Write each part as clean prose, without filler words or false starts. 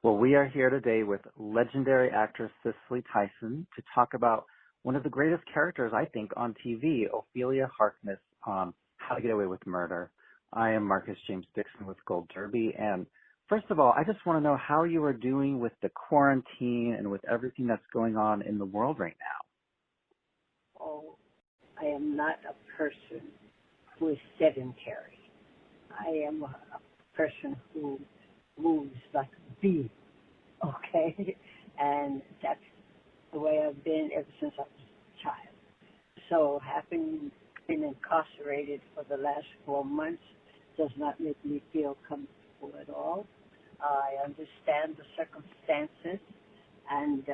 Well, we are here today with legendary actress Cicely Tyson to talk about one of the greatest characters, I think, on TV, Ophelia Harkness on How to Get Away with Murder. I am Marcus James Dixon with Gold Derby. And first of all, I just want to know how you are doing with the quarantine and with everything that's going on in the world right now. Oh, I am not a person who is sedentary. I am a person who moves like a bee, okay? And that's the way I've been ever since I was a child. So having been incarcerated for the last 4 months does not make me feel comfortable at all. I understand the circumstances, and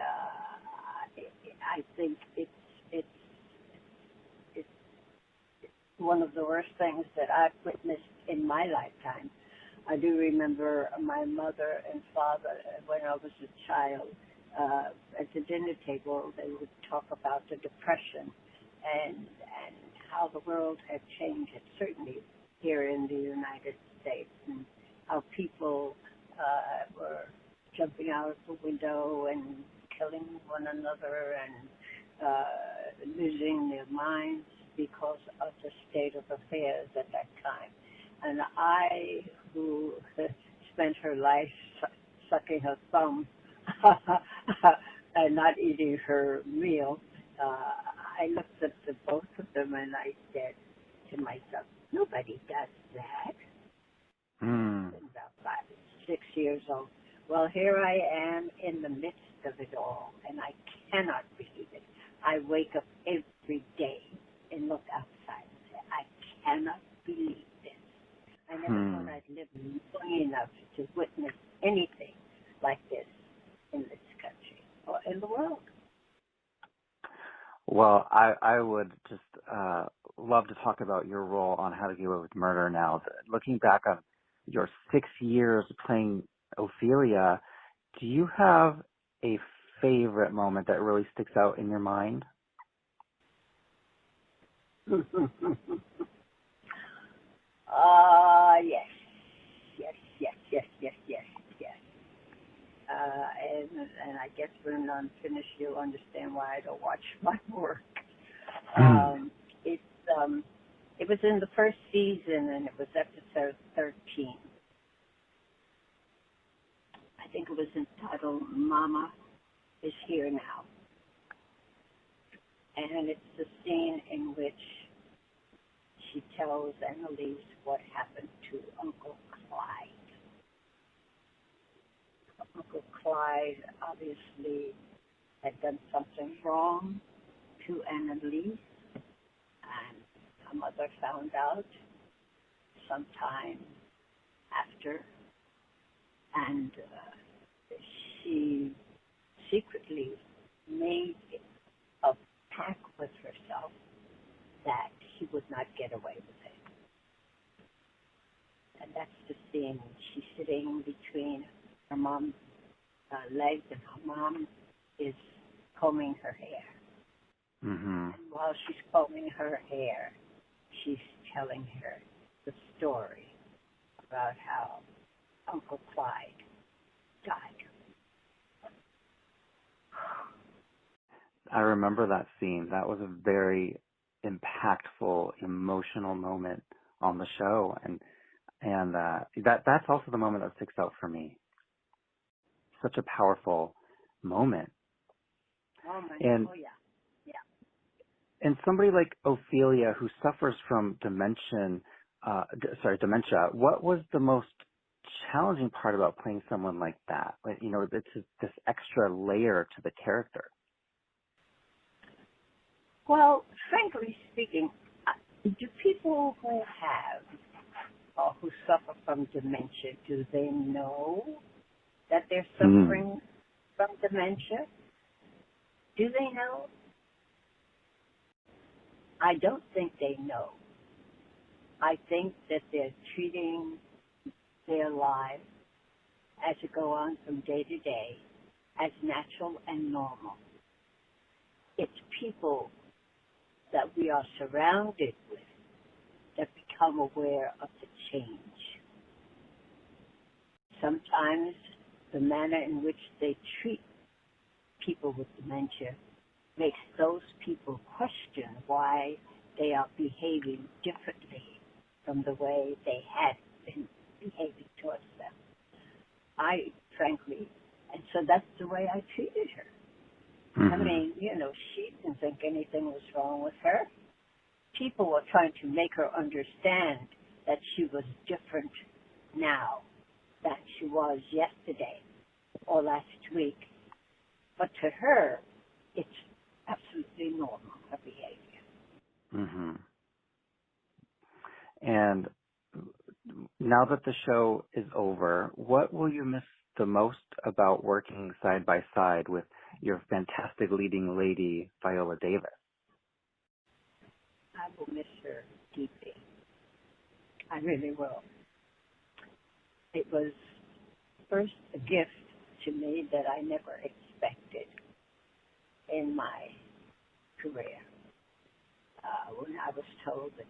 I think it's one of the worst things that I've witnessed in my lifetime. I do remember my mother and father, when I was a child, at the dinner table, they would talk about the Depression and how the world had changed, certainly here in the United States, and how people were jumping out the window and killing one another and losing their minds because of the state of affairs at that time. And I, who spent her life sucking her thumb and not eating her meal, I looked at the both of them and I said to myself, nobody does that. I was about 5 or 6 years old. Well, here I am in the midst of it all, and I cannot believe it. I wake up every day and look outside and say, I cannot believe this. I never thought I'd live long enough to witness anything like this in this country or in the world. Well, I would just love to talk about your role on How to Get Away with Murder now. Looking back on your 6 years playing Ophelia, do you have a favorite moment that really sticks out in your mind? Yes. And I guess when I'm finished, you'll understand why I don't watch my work. It was in the first season, and it was episode 13. I think it was entitled Mama is Here Now. And it's the scene in which she tells Annalise what happened to Uncle Clyde. Uncle Clyde obviously had done something wrong to Annalise, and her mother found out sometime after, and she secretly made a pact with herself that she would not get away with it. And that's the scene. She's sitting between her mom's legs, and her mom is combing her hair. And while she's combing her hair, she's telling her the story about how Uncle Clyde died. I remember that scene. That was a very impactful, emotional moment on the show, and that's also the moment that sticks out for me. Such a powerful moment. Oh yeah. And somebody like Ophelia, who suffers from dementia, what was the most challenging part about playing someone like that? Like, you know, it's this extra layer to the character. Well, frankly speaking, do people who have or who suffer from dementia, do they know that they're suffering from dementia? Do they know? I don't think they know. I think that they're treating their lives as it go on from day to day as natural and normal. It's people that we are surrounded with that become aware of the change. Sometimes the manner in which they treat people with dementia makes those people question why they are behaving differently from the way they had been behaving towards them. I, frankly, and so that's the way I treated her. Mm-hmm. I mean, she didn't think anything was wrong with her. People were trying to make her understand that she was different now than she was yesterday or last week. But to her, it's absolutely normal, her behavior. Mm-hmm. And now that the show is over, what will you miss the most about working side by side with your fantastic leading lady, Viola Davis? I will miss her deeply. I really will. It was first a gift to me that I never expected in my career. When I was told that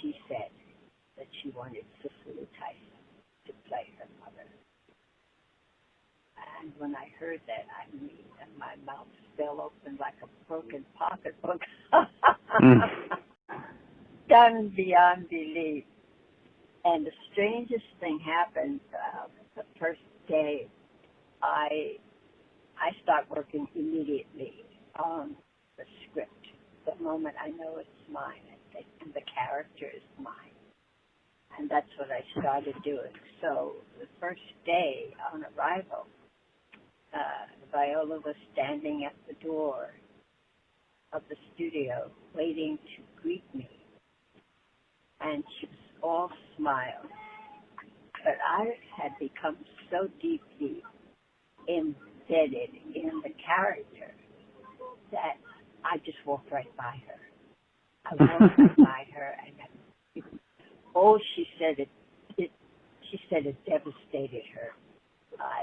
she said that she wanted Cicely Tyson to play her mother. And when I heard that, my mouth fell open like a broken pocketbook. Done beyond belief. And the strangest thing happened the first day. I start working immediately on the script. The moment I know it's mine and the character is mine. And that's what I started doing. So the first day on arrival, Viola was standing at the door of the studio waiting to greet me. And she was all smiles. But I had become so deeply embedded in the character that I just walked right by her. I walked right by her, and she said it devastated her.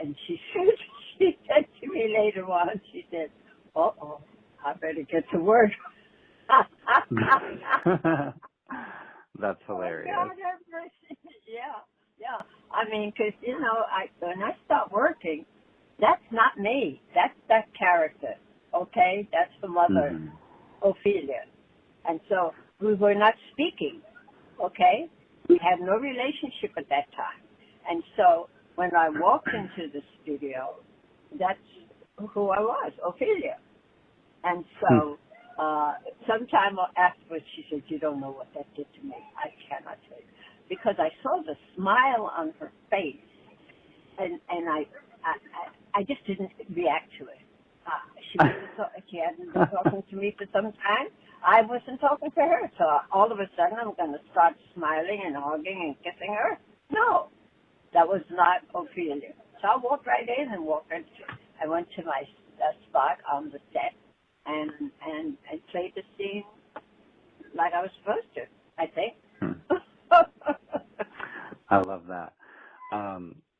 And she said to me later on, she said, "Uh-oh, I better get to work." That's hilarious. Oh, God, yeah. I mean, because, when I start working, that's not me. That's that character, okay? That's the mother, Ophelia. And so we were not speaking, okay? We had no relationship at that time. And so when I walked into the studio, that's who I was, Ophelia. And so sometime afterwards, she said, "You don't know what that did to me. I cannot tell you." Because I saw the smile on her face, and I just didn't react to it. She hadn't been talking to me for some time. I wasn't talking to her. So all of a sudden, I'm going to start smiling and hugging and kissing her? No, that was not Ophelia. So I walked right in and I went to my spot on the set and played the scene like I was supposed to, I think. I love that.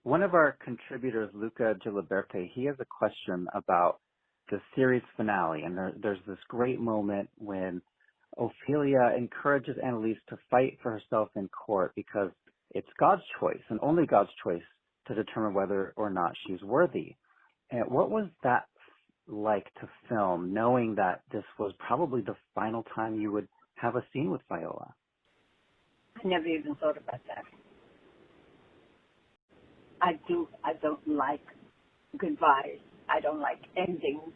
One of our contributors, Luca Giliberte, he has a question about the series finale. And there's this great moment when Ophelia encourages Annalise to fight for herself in court because it's God's choice and only God's choice to determine whether or not she's worthy. And what was that like to film, knowing that this was probably the final time you would have a scene with Viola? I never even thought about that. I don't like goodbyes. I don't like endings.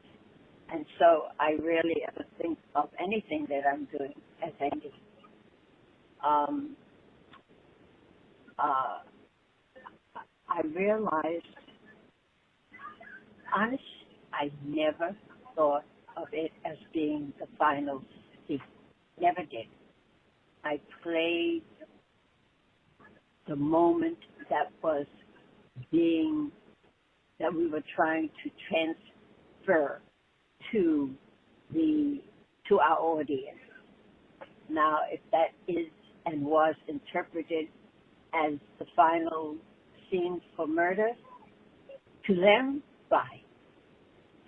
And so I rarely ever think of anything that I'm doing as ending. I realized, honestly, I never thought of it as being the final scene. Never did. I played the moment that we were trying to transfer to our audience. Now, if that is and was interpreted as the final scene for Murder, to them, bye.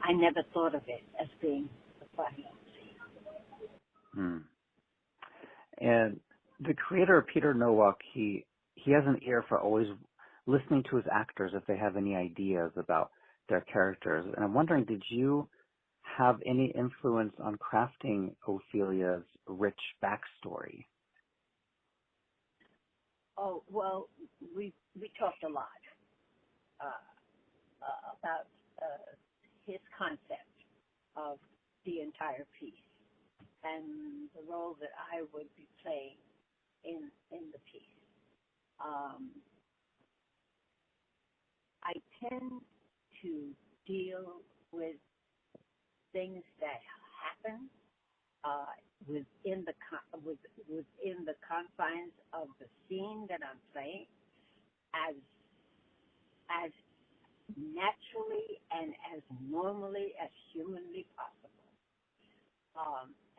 I never thought of it as being the final scene. And the creator, Peter Nowak, he has an ear for always listening to his actors if they have any ideas about their characters. And I'm wondering, did you have any influence on crafting Ophelia's rich backstory? Oh, well, we talked a lot about his concept of the entire piece and the role that I would be playing in the piece. I tend to deal with things that happen within the confines of the scene that I'm playing as naturally and as normally as humanly possible.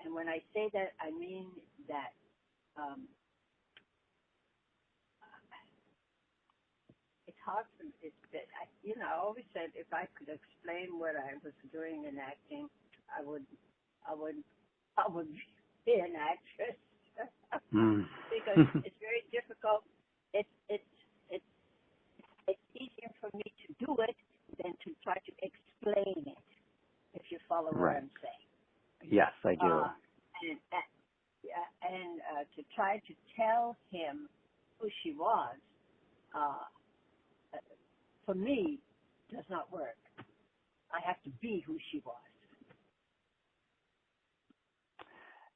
And when I say that, I mean that it's hard for me. I always said if I could explain what I was doing in acting, I would be an actress because it's very difficult. It's easier for me to do it than to try to explain it. If you follow what I'm saying. Yes, I do. And to try to tell him who she was, for me, does not work. I have to be who she was.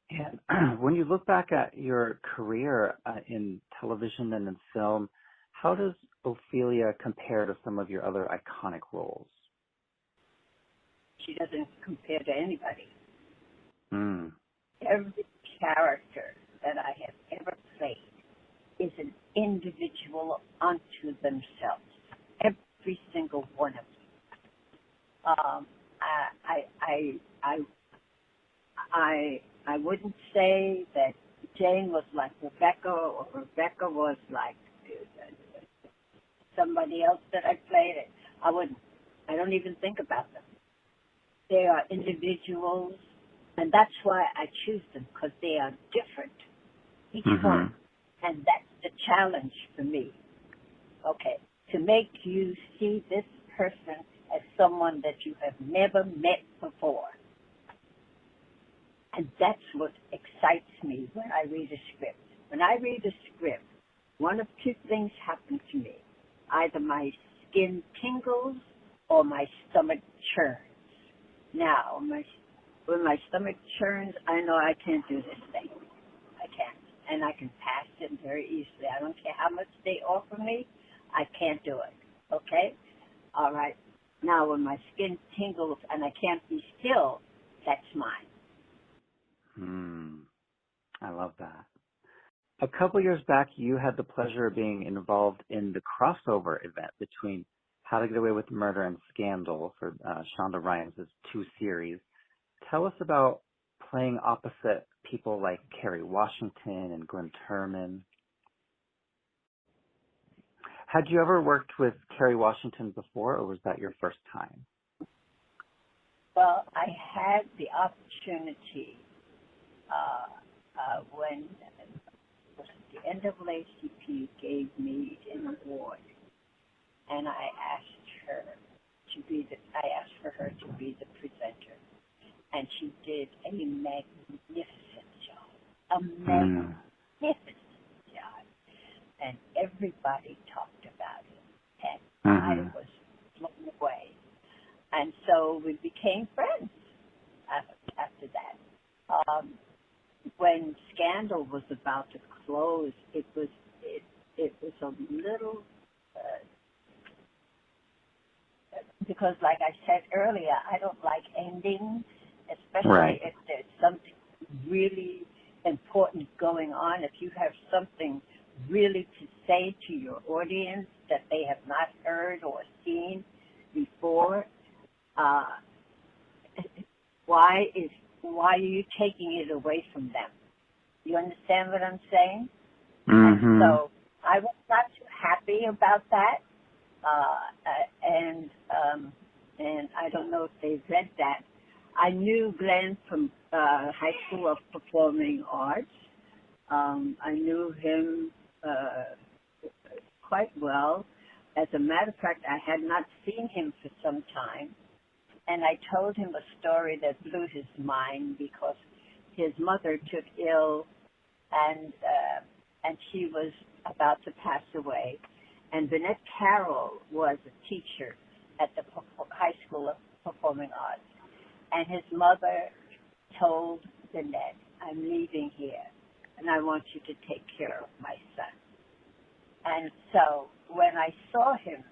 And when you look back at your career in television and in film, how does Ophelia compare to some of your other iconic roles? She doesn't compare to anybody. Mm. Every character that I have ever played is an individual unto themselves. Every single one of them. I wouldn't say that Jane was like Rebecca or Rebecca was like somebody else that I played. I wouldn't. I don't even think about them. They are individuals, and that's why I choose them, because they are different, each one. And that's the challenge for me. Okay, to make you see this person as someone that you have never met before. And that's what excites me when I read a script. When I read a script, one of two things happen to me. Either my skin tingles or my stomach churns. Now, when my stomach churns, I know I can't do this thing. I can't. And I can pass it very easily. I don't care how much they offer me, I can't do it. Okay? All right. Now, when my skin tingles and I can't be still, that's mine. I love that. A couple years back, you had the pleasure of being involved in the crossover event between How to Get Away with Murder and Scandal for Shonda Rhimes' 2 series. Tell us about playing opposite people like Kerry Washington and Glenn Turman. Had you ever worked with Kerry Washington before, or was that your first time? Well, I had the opportunity when the NAACP gave me an award, and I asked for her to be the presenter, and she did a magnificent job, a magnificent job, and everybody talked about it, and I was blown away, and so we became friends after that. When Scandal was about to close, it was a little because, like I said earlier, I don't like endings, especially if there's something really important going on. If you have something really to say to your audience that they have not heard or seen before, why are you taking it away from them? You understand what I'm saying? And so I was not too happy about that. And I don't know if they read that. I knew Glenn from High School of Performing Arts. I knew him quite well. As a matter of fact, I had not seen him for some time, and I told him a story that blew his mind because his mother took ill, and she was about to pass away. And Vinette Carroll was a teacher at the High School of Performing Arts. And his mother told Vinette, I'm leaving here, and I want you to take care of my son. And so when I saw him,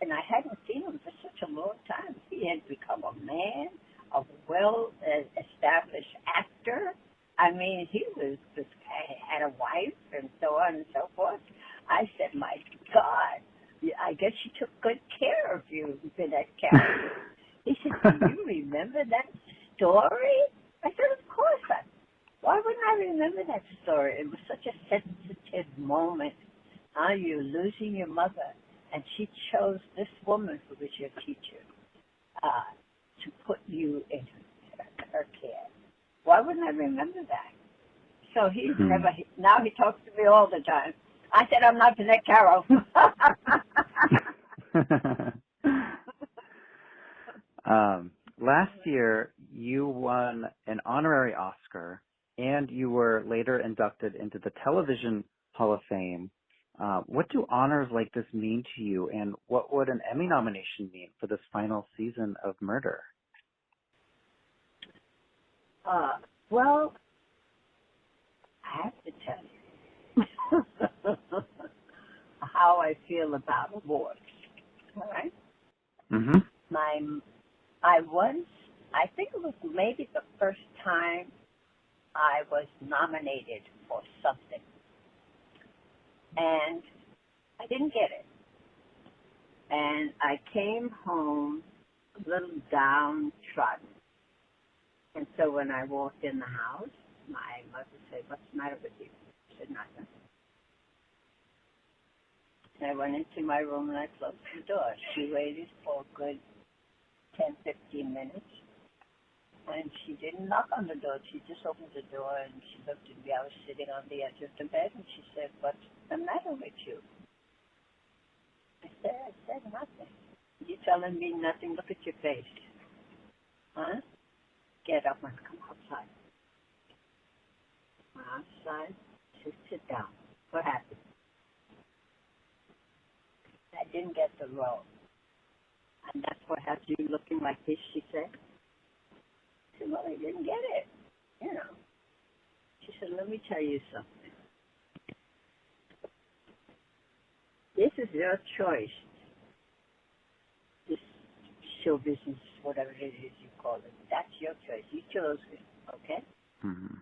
and I hadn't seen him for such a long time, he had become a man, a well-established actor. I mean, he had a wife and so on and so forth. I said, my God, I guess she took good care of you, Vinette Carroll. He said, do you remember that story? I said, of course. Why wouldn't I remember that story? It was such a sensitive moment. You're losing your mother, and she chose this woman who was your teacher to put you in her care. Why wouldn't I remember that? So he's never, now he talks to me all the time. I said, I'm not Vinette Carroll. Last year, you won an honorary Oscar, and you were later inducted into the Television Hall of Fame. What do honors like this mean to you, and what would an Emmy nomination mean for this final season of Murder? Well, I have to tell you how I feel about awards. All right? Mm-hmm. I think it was maybe the first time I was nominated for something. And I didn't get it. And I came home a little downtrodden. And so when I walked in the house, my mother said, what's the matter with you? I said, nothing. And I went into my room and I closed the door. She waited for a good 10, 15 minutes. And she didn't knock on the door. She just opened the door and she looked at me. I was sitting on the edge of the bed and she said, what's the matter with you? I said nothing. You're telling me nothing? Look at your face. Huh? Get up and come outside. Come outside. Sit down. What happened? I didn't get the role. And that's what has you looking like this, she said. I said, well, I didn't get it, you know. She said, let me tell you something. This is your choice. This show business, whatever it is you call it, that's your choice. You chose it, okay? Mm-hmm.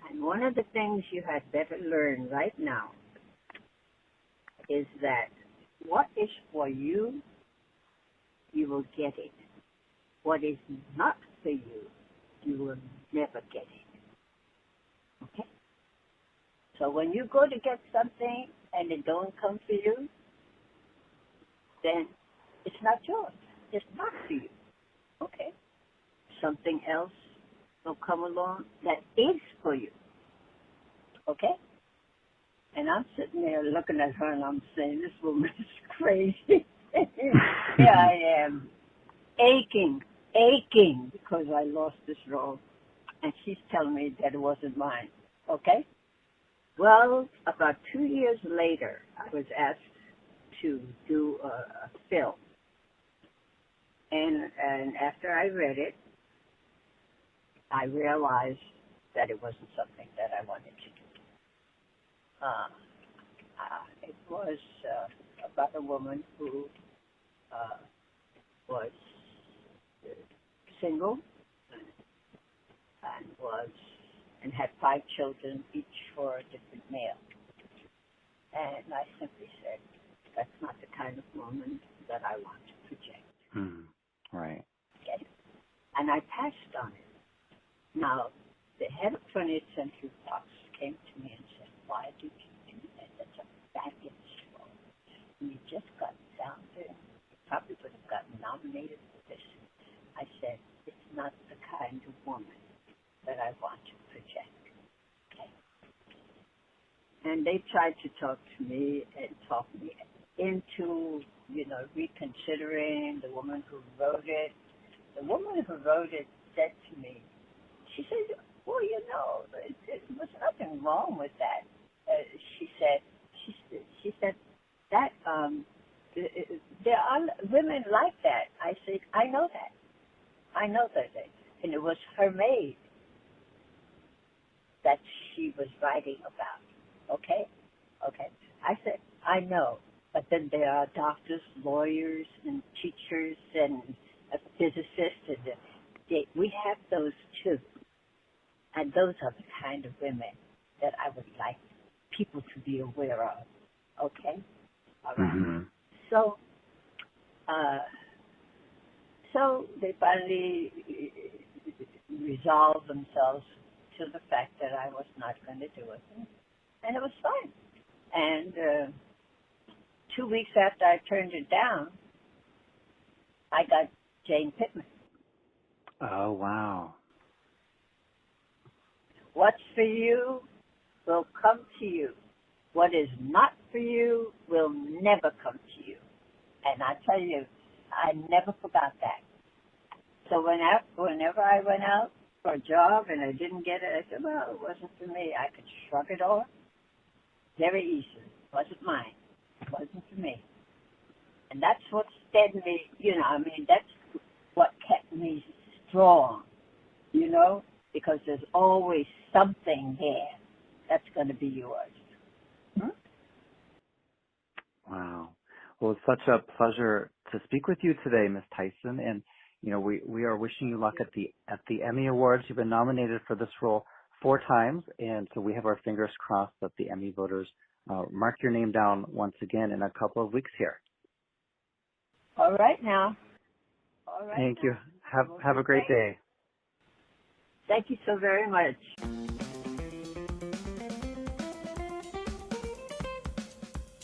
And one of the things you had better learn right now is that what is for you, you will get it. What is not for you, you will never get it. Okay? So when you go to get something and it don't come for you, then it's not yours. It's not for you. Okay? Something else will come along that is for you. Okay? And I'm sitting there looking at her and I'm saying, this woman is crazy. Here I am, aching because I lost this role. And she's telling me that it wasn't mine. Okay? Well, about 2 years later, I was asked to do a film. And after I read it, I realized that it wasn't something that I wanted to do. It was about a woman who was single and had 5 children, each for a different male. And I simply said, that's not the kind of woman that I want to project. Right. Okay? And I passed on it. Now, the head of 20th Century Fox came to me and said, why did you do that? That's a fabulous role. And you just got down there. You probably would have gotten nominated for this. I said, it's not the kind of woman that I want to project. Okay? And they tried to talk to me and talk me into, reconsidering. The woman who wrote it, said to me, she said, well, it was nothing wrong with that. She said that there are women like that. I said, I know that. And it was her maid that she was writing about. Okay? I said, I know. But then there are doctors, lawyers, and teachers, and physicists. And we have those too. And those are the kind of women that I would like people to be aware of. Okay? All right. Mm-hmm. So they finally resolved themselves to the fact that I was not going to do it. And it was fine. And 2 weeks after I turned it down, I got Jane Pittman. Oh, wow. What's for you will come to you. What is not for you will never come to you. And I tell you, I never forgot that. So whenever I went out for a job and I didn't get it, I said, well, it wasn't for me. I could shrug it off very easily. It wasn't mine. It wasn't for me. And that's what steadied me, that's what kept me strong, because there's always something there that's going to be yours. Wow. Well, it's such a pleasure to speak with you today, Ms. Tyson. And, we are wishing you luck at the Emmy Awards. You've been nominated for this role 4 times. And so we have our fingers crossed that the Emmy voters mark your name down once again in a couple of weeks here. All right now. Thank you. Have a great day. Thank you so very much.